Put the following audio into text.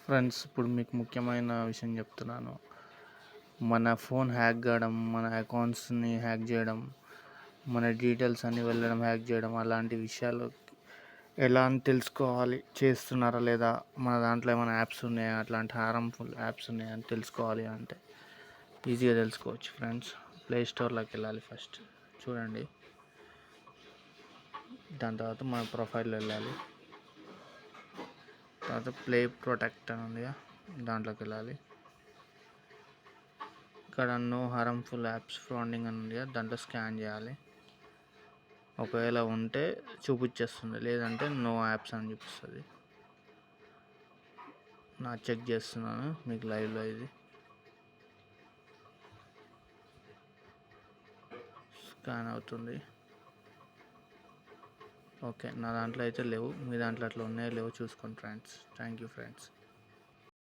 Friends, ఇప్పుడు మీకు ముఖ్యమైన విషయం చెప్తున్నాను. మన ఫోన్ హ్యాక్ కావడం, మన అకౌంట్స్ని హ్యాక్ చేయడం, మన డీటెయిల్స్ అన్నీ వెళ్ళడం, హ్యాక్ చేయడం అలాంటి విషయాలు ఎలా అని తెలుసుకోవాలి. చేస్తున్నారా లేదా, మన దాంట్లో ఏమైనా యాప్స్ ఉన్నాయా, అట్లాంటి హార్మ్ఫుల్ యాప్స్ ఉన్నాయా అని తెలుసుకోవాలి అంటే ఈజీగా తెలుసుకోవచ్చు ఫ్రెండ్స్. ప్లే స్టోర్లోకి వెళ్ళాలి. ఫస్ట్ చూడండి, దాని తర్వాత మన ప్రొఫైల్లో వెళ్ళాలి. తర్వాత ప్లే ప్రొటెక్ట్ అని ఉందిగా, దాంట్లోకి వెళ్ళాలి. ఇక్కడ నో హార్మ్ఫుల్ యాప్స్ ఫౌండింగ్ అని ఉందిగా, దాంట్లో స్కాన్ చేయాలి. ఒకవేళ ఉంటే చూపించేస్తుంది, లేదంటే నో యాప్స్ అని చూపిస్తుంది. నా చెక్ చేస్తున్నాను మీకు లైవ్లో. ఇది స్కాన్ అవుతుంది. ఓకే, నా దాంట్లో అయితే లేవు. మీ దాంట్లో అట్లా ఉన్నాయో లేవో చూసుకోండి ఫ్రెండ్స్. Thank you friends.